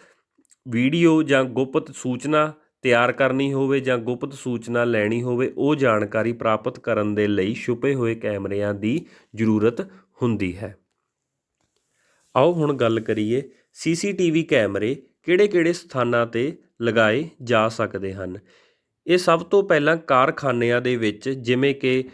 ਵੀਡੀਓ ਜਾਂ ਗੁਪਤ ਸੂਚਨਾ ਤਿਆਰ ਕਰਨੀ ਹੋਵੇ ਜਾਂ ਗੁਪਤ ਸੂਚਨਾ ਲੈਣੀ ਹੋਵੇ, ਉਹ ਜਾਣਕਾਰੀ ਪ੍ਰਾਪਤ ਕਰਨ ਦੇ ਲਈ ਛੁਪੇ ਹੋਏ ਕੈਮਰਿਆਂ ਦੀ ਜ਼ਰੂਰਤ ਹੁੰਦੀ ਹੈ। ਆਓ ਹੁਣ ਗੱਲ ਕਰੀਏ CCTV ਕੈਮਰੇ ਕਿਹੜੇ-ਕਿਹੜੇ ਸਥਾਨਾਂ 'ਤੇ ਲਗਾਏ ਜਾ ਸਕਦੇ ਹਨ। ਇਹ ਸਭ ਤੋਂ ਪਹਿਲਾਂ ਕਾਰਖਾਨਿਆਂ ਦੇ ਵਿੱਚ, ਜਿਵੇਂ ਕਿ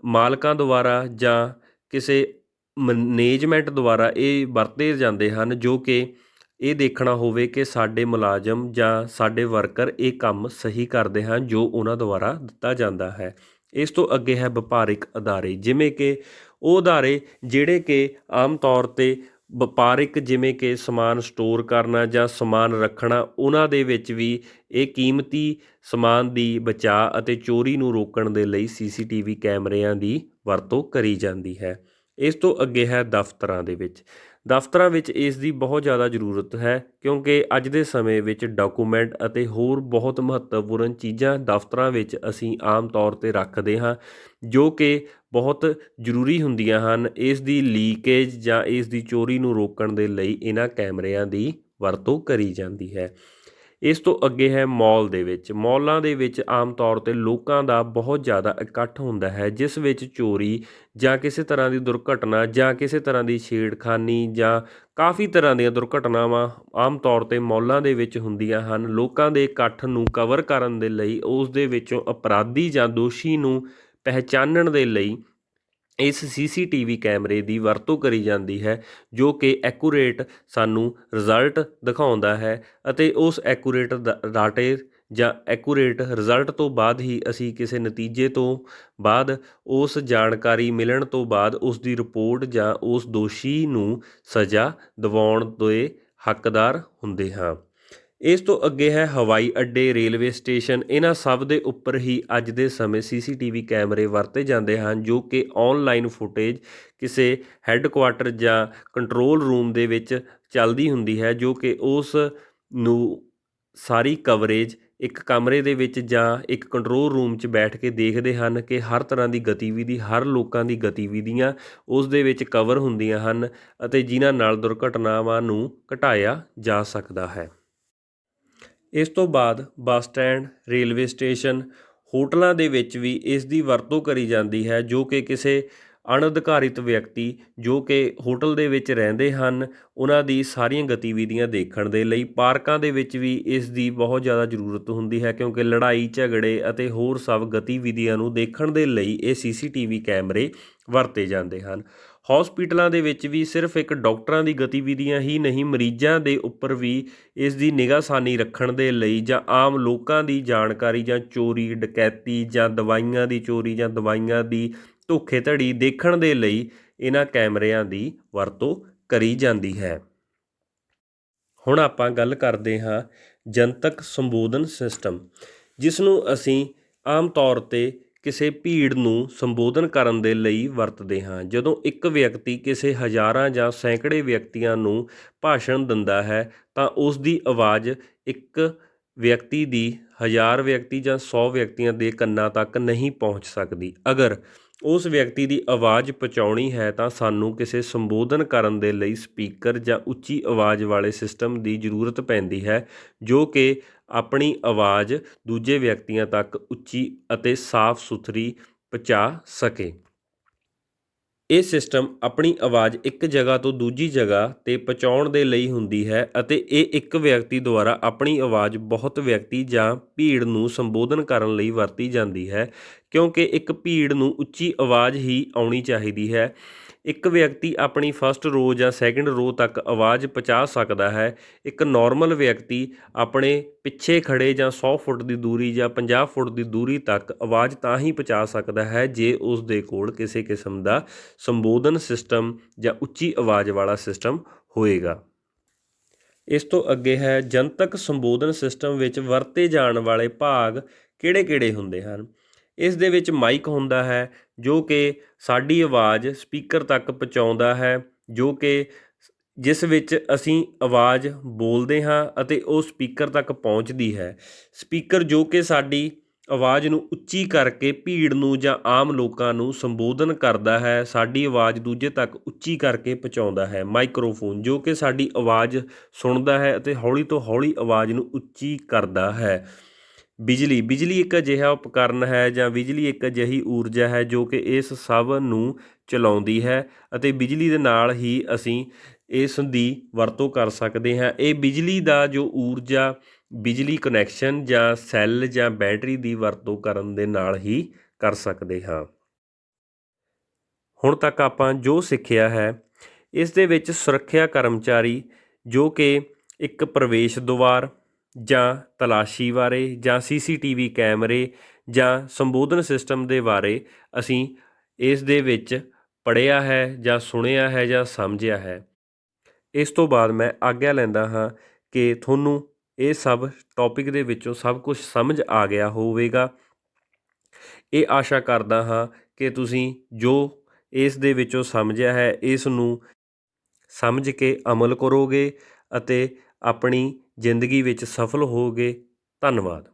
ਮਾਲਕਾਂ ਦੁਆਰਾ ਜਾਂ ਕਿਸੇ ਮੈਨੇਜਮੈਂਟ ਦੁਆਰਾ ਇਹ ਵਰਤੇ ਜਾਂਦੇ ਹਨ, ਜੋ ਕਿ ਇਹ ਦੇਖਣਾ ਹੋਵੇ ਕਿ ਸਾਡੇ ਮੁਲਾਜ਼ਮ ਜਾਂ ਸਾਡੇ ਵਰਕਰ ਇਹ ਕੰਮ ਸਹੀ ਕਰਦੇ ਹਨ ਜੋ ਉਹਨਾਂ ਦੁਆਰਾ ਦਿੱਤਾ ਜਾਂਦਾ ਹੈ। ਇਸ ਤੋਂ ਅੱਗੇ ਹੈ ਵਪਾਰਿਕ ਅਦਾਰੇ, ਜਿਵੇਂ ਕਿ ਉਹ ਅਦਾਰੇ ਜਿਹੜੇ ਕਿ ਆਮ ਤੌਰ 'ਤੇ ਵਪਾਰਿਕ, ਜਿਵੇਂ ਕਿ ਸਮਾਨ ਸਟੋਰ ਕਰਨਾ ਜਾਂ ਸਮਾਨ ਰੱਖਣਾ, ਉਹਨਾਂ ਦੇ ਵਿੱਚ ਵੀ ਇਹ ਕੀਮਤੀ ਸਮਾਨ ਦੀ ਬਚਾਅ ਅਤੇ ਚੋਰੀ ਨੂੰ ਰੋਕਣ ਦੇ ਲਈ CCTV ਕੈਮਰਿਆਂ ਦੀ ਵਰਤੋਂ ਕਰੀ ਜਾਂਦੀ ਹੈ। ਇਸ ਤੋਂ ਅੱਗੇ ਹੈ ਦਫ਼ਤਰਾਂ ਦੇ ਵਿੱਚ। ਦਫ਼ਤਰਾਂ ਵਿੱਚ ਇਸ ਦੀ ਬਹੁਤ ਜ਼ਿਆਦਾ ਜ਼ਰੂਰਤ ਹੈ, ਕਿਉਂਕਿ ਅੱਜ ਦੇ ਸਮੇਂ ਵਿੱਚ ਡਾਕੂਮੈਂਟ ਅਤੇ ਹੋਰ ਬਹੁਤ ਮਹੱਤਵਪੂਰਨ ਚੀਜ਼ਾਂ ਦਫ਼ਤਰਾਂ ਵਿੱਚ ਅਸੀਂ ਆਮ ਤੌਰ 'ਤੇ ਰੱਖਦੇ ਹਾਂ, ਜੋ ਕਿ ਬਹੁਤ ਜ਼ਰੂਰੀ ਹੁੰਦੀਆਂ ਹਨ। ਇਸ ਦੀ ਲੀਕੇਜ ਜਾਂ ਇਸ ਦੀ ਚੋਰੀ ਨੂੰ ਰੋਕਣ ਦੇ ਲਈ ਇਹਨਾਂ ਕੈਮਰਿਆਂ ਦੀ ਵਰਤੋਂ ਕਰੀ ਜਾਂਦੀ ਹੈ। ਇਸ ਤੋਂ ਅੱਗੇ ਹੈ ਮਾਲ ਦੇ ਵਿੱਚ। ਮਾਲਾਂ ਦੇ ਵਿੱਚ ਆਮ ਤੌਰ 'ਤੇ ਲੋਕਾਂ ਦਾ ਬਹੁਤ ਜ਼ਿਆਦਾ ਇਕੱਠ ਹੁੰਦਾ ਹੈ, ਜਿਸ ਵਿੱਚ ਚੋਰੀ ਜਾਂ ਕਿਸੇ ਤਰ੍ਹਾਂ ਦੀ ਦੁਰਘਟਨਾ ਜਾਂ ਕਿਸੇ ਤਰ੍ਹਾਂ ਦੀ ਛੇੜਖਾਨੀ ਜਾਂ ਕਾਫੀ ਤਰ੍ਹਾਂ ਦੀਆਂ ਦੁਰਘਟਨਾਵਾਂ ਆਮ ਤੌਰ 'ਤੇ ਮਾਲਾਂ ਦੇ ਵਿੱਚ ਹੁੰਦੀਆਂ ਹਨ। ਲੋਕਾਂ ਦੇ ਇਕੱਠ ਨੂੰ ਕਵਰ ਕਰਨ ਦੇ ਲਈ, ਉਸ ਦੇ ਵਿੱਚੋਂ ਅਪਰਾਧੀ ਜਾਂ ਦੋਸ਼ੀ ਨੂੰ ਪਹਿਚਾਨਣ ਦੇ ਲਈ ਇਸ CCTV ਕੈਮਰੇ ਦੀ ਵਰਤੋਂ ਕਰੀ ਜਾਂਦੀ ਹੈ, ਜੋ ਕਿ ਐਕੂਰੇਟ ਸਾਨੂੰ ਰਿਜ਼ਲਟ ਦਿਖਾਉਂਦਾ ਹੈ ਅਤੇ ਉਸ ਐਕੂਰੇਟ ਡਾਟੇ ਜਾਂ ਐਕੂਰੇਟ ਰਿਜ਼ਲਟ ਤੋਂ ਬਾਅਦ ਹੀ ਅਸੀਂ ਕਿਸੇ ਨਤੀਜੇ ਤੋਂ ਬਾਅਦ ਉਸ ਜਾਣਕਾਰੀ ਮਿਲਣ ਤੋਂ ਬਾਅਦ ਉਸ ਦੀ ਰਿਪੋਰਟ ਜਾਂ ਉਸ ਦੋਸ਼ੀ ਨੂੰ ਸਜ਼ਾ ਦਿਵਾਉਣ ਦੇ ਹੱਕਦਾਰ ਹੁੰਦੇ ਹਾਂ। ਇਸ ਤੋਂ ਅੱਗੇ ਹੈ ਹਵਾਈ ਅੱਡੇ, ਰੇਲਵੇ ਸਟੇਸ਼ਨ। ਇਹਨਾਂ ਸਭ ਦੇ ਉੱਪਰ ਹੀ ਅੱਜ ਦੇ ਸਮੇਂ CCTV ਕੈਮਰੇ ਵਰਤੇ ਜਾਂਦੇ ਹਨ, ਜੋ ਕਿ ਔਨਲਾਈਨ ਫੁਟੇਜ ਕਿਸੇ ਹੈੱਡਕੁਆਟਰ ਜਾਂ ਕੰਟਰੋਲ ਰੂਮ ਦੇ ਵਿੱਚ ਚੱਲਦੀ ਹੁੰਦੀ ਹੈ, ਜੋ ਕਿ ਉਸ ਨੂੰ ਸਾਰੀ ਕਵਰੇਜ ਇੱਕ ਕਮਰੇ ਦੇ ਵਿੱਚ ਜਾਂ ਇੱਕ ਕੰਟਰੋਲ ਰੂਮ 'ਚ ਬੈਠ ਕੇ ਦੇਖਦੇ ਹਨ ਕਿ ਹਰ ਤਰ੍ਹਾਂ ਦੀ ਗਤੀਵਿਧੀ, ਹਰ ਲੋਕਾਂ ਦੀ ਗਤੀਵਿਧੀਆਂ ਉਸ ਦੇ ਵਿੱਚ ਕਵਰ ਹੁੰਦੀਆਂ ਹਨ ਅਤੇ ਜਿਨ੍ਹਾਂ ਨਾਲ ਦੁਰਘਟਨਾਵਾਂ ਨੂੰ ਘਟਾਇਆ ਜਾ ਸਕਦਾ ਹੈ। ਇਸ ਤੋਂ ਬਾਅਦ ਬੱਸ ਸਟੈਂਡ, ਰੇਲਵੇ ਸਟੇਸ਼ਨ, ਹੋਟਲਾਂ ਦੇ ਵਿੱਚ ਵੀ ਇਸ ਦੀ ਵਰਤੋਂ ਕਰੀ ਜਾਂਦੀ ਹੈ, ਜੋ ਕਿ ਕਿਸੇ ਅਣਅਧਿਕਾਰਿਤ ਵਿਅਕਤੀ ਜੋ ਕਿ ਹੋਟਲ ਦੇ ਵਿੱਚ ਰਹਿੰਦੇ ਹਨ ਉਹਨਾਂ ਦੀ ਸਾਰੀਆਂ ਗਤੀਵਿਧੀਆਂ ਦੇਖਣ ਦੇ ਲਈ। ਪਾਰਕਾਂ ਦੇ ਵਿੱਚ ਵੀ ਇਸ ਦੀ ਬਹੁਤ ਜ਼ਿਆਦਾ ਜ਼ਰੂਰਤ ਹੁੰਦੀ ਹੈ, ਕਿਉਂਕਿ ਲੜਾਈ ਝਗੜੇ ਅਤੇ ਹੋਰ ਸਭ ਗਤੀਵਿਧੀਆਂ ਨੂੰ ਦੇਖਣ ਦੇ ਲਈ ਇਹ CCTV ਕੈਮਰੇ ਵਰਤੇ ਜਾਂਦੇ ਹਨ। ਹੌਸਪੀਟਲਾਂ ਦੇ ਵਿੱਚ ਵੀ ਸਿਰਫ ਇੱਕ ਡਾਕਟਰਾਂ ਦੀ ਗਤੀਵਿਧੀਆਂ ਹੀ ਨਹੀਂ, ਮਰੀਜ਼ਾਂ ਦੇ ਉੱਪਰ ਵੀ ਇਸ ਦੀ ਨਿਗਾਹਸਾਨੀ ਰੱਖਣ ਦੇ ਲਈ ਜਾਂ ਆਮ ਲੋਕਾਂ ਦੀ ਜਾਣਕਾਰੀ ਜਾਂ ਚੋਰੀ ਡਕੈਤੀ ਜਾਂ ਦਵਾਈਆਂ ਦੀ ਚੋਰੀ ਜਾਂ ਦਵਾਈਆਂ ਦੀ ਧੋਖੇਧੜੀ ਦੇਖਣ ਦੇ ਲਈ ਇਹਨਾਂ ਕੈਮਰਿਆਂ ਦੀ ਵਰਤੋਂ ਕਰੀ ਜਾਂਦੀ ਹੈ। ਹੁਣ ਆਪਾਂ ਗੱਲ ਕਰਦੇ ਹਾਂ ਜਨਤਕ ਸੰਬੋਧਨ ਸਿਸਟਮ, ਜਿਸ ਨੂੰ ਅਸੀਂ ਆਮ ਤੌਰ 'ਤੇ ਕਿਸੇ ਭੀੜ ਨੂੰ ਸੰਬੋਧਨ ਕਰਨ ਦੇ ਲਈ ਵਰਤਦੇ ਹਾਂ। ਜਦੋਂ ਇੱਕ ਵਿਅਕਤੀ ਕਿਸੇ ਹਜ਼ਾਰਾਂ ਜਾਂ ਸੈਂਕੜੇ ਵਿਅਕਤੀਆਂ ਨੂੰ ਭਾਸ਼ਣ ਦਿੰਦਾ ਹੈ ਤਾਂ ਉਸ ਦੀ ਆਵਾਜ਼ ਇੱਕ ਵਿਅਕਤੀ ਦੀ 1000 ਵਿਅਕਤੀ ਜਾਂ 100 ਵਿਅਕਤੀਆਂ ਦੇ ਕੰਨਾਂ ਤੱਕ ਨਹੀਂ ਪਹੁੰਚ ਸਕਦੀ। ਅਗਰ ਉਸ ਵਿਅਕਤੀ ਦੀ ਆਵਾਜ਼ ਪਹੁੰਚਾਉਣੀ ਹੈ ਤਾਂ ਸਾਨੂੰ ਕਿਸੇ ਸੰਬੋਧਨ ਕਰਨ ਦੇ ਲਈ ਸਪੀਕਰ ਜਾਂ ਉੱਚੀ ਆਵਾਜ਼ ਵਾਲੇ ਸਿਸਟਮ ਦੀ ਜ਼ਰੂਰਤ ਪੈਂਦੀ ਹੈ, ਜੋ ਕਿ ਆਪਣੀ ਆਵਾਜ਼ ਦੂਜੇ ਵਿਅਕਤੀਆਂ ਤੱਕ ਉੱਚੀ ਅਤੇ ਸਾਫ਼ ਸੁਥਰੀ ਪਹੁੰਚਾ ਸਕੇ। ਇਹ ਸਿਸਟਮ ਆਪਣੀ ਆਵਾਜ਼ ਇੱਕ ਜਗ੍ਹਾ ਤੋਂ ਦੂਜੀ ਜਗ੍ਹਾ 'ਤੇ ਪਹੁੰਚਾਉਣ ਦੇ ਲਈ ਹੁੰਦੀ ਹੈ ਅਤੇ ਇਹ ਇੱਕ ਵਿਅਕਤੀ ਦੁਆਰਾ ਆਪਣੀ ਆਵਾਜ਼ ਬਹੁਤ ਵਿਅਕਤੀ ਜਾਂ ਭੀੜ ਨੂੰ ਸੰਬੋਧਨ ਕਰਨ ਲਈ ਵਰਤੀ ਜਾਂਦੀ ਹੈ, ਕਿਉਂਕਿ ਇੱਕ ਭੀੜ ਨੂੰ ਉੱਚੀ ਆਵਾਜ਼ ਹੀ ਆਉਣੀ ਚਾਹੀਦੀ ਹੈ। ਇੱਕ ਵਿਅਕਤੀ ਆਪਣੀ ਫਸਟ ਰੋ ਜਾਂ ਸੈਕਿੰਡ ਰੋ ਤੱਕ ਆਵਾਜ਼ ਪਹੁੰਚਾ ਸਕਦਾ ਹੈ। ਇੱਕ ਨੋਰਮਲ ਵਿਅਕਤੀ ਆਪਣੇ ਪਿੱਛੇ ਖੜ੍ਹੇ ਜਾਂ 100 ਫੁੱਟ ਦੀ ਦੂਰੀ ਜਾਂ 50 ਫੁੱਟ ਦੀ ਦੂਰੀ ਤੱਕ ਆਵਾਜ਼ ਤਾਂ ਹੀ ਪਹੁੰਚਾ ਸਕਦਾ ਹੈ ਜੇ ਉਸ ਦੇ ਕੋਲ ਕਿਸੇ ਕਿਸਮ ਦਾ ਸੰਬੋਧਨ ਸਿਸਟਮ ਜਾਂ ਉੱਚੀ ਆਵਾਜ਼ ਵਾਲਾ ਸਿਸਟਮ ਹੋਏਗਾ। ਇਸ ਤੋਂ ਅੱਗੇ ਹੈ ਜਨਤਕ ਸੰਬੋਧਨ ਸਿਸਟਮ ਵਿੱਚ ਵਰਤੇ ਜਾਣ ਵਾਲੇ ਭਾਗ ਕਿਹੜੇ-ਕਿਹੜੇ ਹੁੰਦੇ ਹਨ। ਇਸ ਦੇ ਵਿੱਚ ਮਾਈਕ ਹੁੰਦਾ ਹੈ, ਜੋ ਕਿ ਸਾਡੀ ਆਵਾਜ਼ ਸਪੀਕਰ ਤੱਕ ਪਹੁੰਚਾਉਂਦਾ ਹੈ, ਜੋ ਕਿ ਜਿਸ ਵਿੱਚ ਅਸੀਂ ਆਵਾਜ਼ ਬੋਲਦੇ ਹਾਂ ਅਤੇ ਉਹ ਸਪੀਕਰ ਤੱਕ ਪਹੁੰਚਦੀ ਹੈ। ਸਪੀਕਰ ਜੋ ਕਿ ਸਾਡੀ ਆਵਾਜ਼ ਨੂੰ ਉੱਚੀ ਕਰਕੇ ਭੀੜ ਨੂੰ ਜਾਂ ਆਮ ਲੋਕਾਂ ਨੂੰ ਸੰਬੋਧਨ ਕਰਦਾ ਹੈ, ਸਾਡੀ ਆਵਾਜ਼ ਦੂਜੇ ਤੱਕ ਉੱਚੀ ਕਰਕੇ ਪਹੁੰਚਾਉਂਦਾ ਹੈ। ਮਾਈਕ੍ਰੋਫੋਨ ਜੋ ਕਿ ਸਾਡੀ ਆਵਾਜ਼ ਸੁਣਦਾ ਹੈ ਅਤੇ ਹੌਲੀ ਤੋਂ ਹੌਲੀ ਆਵਾਜ਼ ਨੂੰ ਉੱਚੀ ਕਰਦਾ ਹੈ। ਬਿਜਲੀ ਇੱਕ ਅਜਿਹਾ ਉਪਕਰਨ ਹੈ ਜਾਂ ਬਿਜਲੀ ਇੱਕ ਅਜਿਹੀ ਊਰਜਾ ਹੈ ਜੋ ਕਿ ਇਸ ਸਭ ਨੂੰ ਚਲਾਉਂਦੀ ਹੈ ਅਤੇ ਬਿਜਲੀ ਦੇ ਨਾਲ ਹੀ ਅਸੀਂ ਇਸ ਦੀ ਵਰਤੋਂ ਕਰ ਸਕਦੇ ਹਾਂ। ਇਹ ਬਿਜਲੀ ਦਾ ਜੋ ਊਰਜਾ ਬਿਜਲੀ ਕਨੈਕਸ਼ਨ ਜਾਂ ਸੈੱਲ ਜਾਂ ਬੈਟਰੀ ਦੀ ਵਰਤੋਂ ਕਰਨ ਦੇ ਨਾਲ ਹੀ ਕਰ ਸਕਦੇ ਹਾਂ। ਹੁਣ ਤੱਕ ਆਪਾਂ ਜੋ ਸਿੱਖਿਆ ਹੈ, ਇਸ ਦੇ ਵਿੱਚ ਸੁਰੱਖਿਆ ਕਰਮਚਾਰੀ ਜੋ ਕਿ ਇੱਕ ਪ੍ਰਵੇਸ਼ ਦੁਆਰ ਜਾਂ ਤਲਾਸ਼ੀ ਬਾਰੇ ਜਾਂ CCTV ਕੈਮਰੇ ਜਾਂ ਸੰਬੋਧਨ ਸਿਸਟਮ ਦੇ ਬਾਰੇ ਅਸੀਂ ਇਸ ਦੇ ਵਿੱਚ ਪੜ੍ਹਿਆ ਹੈ ਜਾਂ ਸੁਣਿਆ ਹੈ ਜਾਂ ਸਮਝਿਆ ਹੈ। ਇਸ ਤੋਂ ਬਾਅਦ ਮੈਂ ਆਗਿਆ ਲੈਂਦਾ ਹਾਂ ਕਿ ਤੁਹਾਨੂੰ ਇਹ ਸਭ ਟੌਪਿਕ ਦੇ ਵਿੱਚੋਂ ਸਭ ਕੁਝ ਸਮਝ ਆ ਗਿਆ ਹੋਵੇਗਾ। ਇਹ ਆਸ਼ਾ ਕਰਦਾ ਹਾਂ ਕਿ ਤੁਸੀਂ ਜੋ ਇਸ ਦੇ ਵਿੱਚੋਂ ਸਮਝਿਆ ਹੈ ਇਸ ਨੂੰ ਸਮਝ ਕੇ ਅਮਲ ਕਰੋਗੇ ਅਤੇ ਆਪਣੀ ਜ਼ਿੰਦਗੀ ਵਿੱਚ ਸਫਲ ਹੋਵੋਗੇ। ਧੰਨਵਾਦ।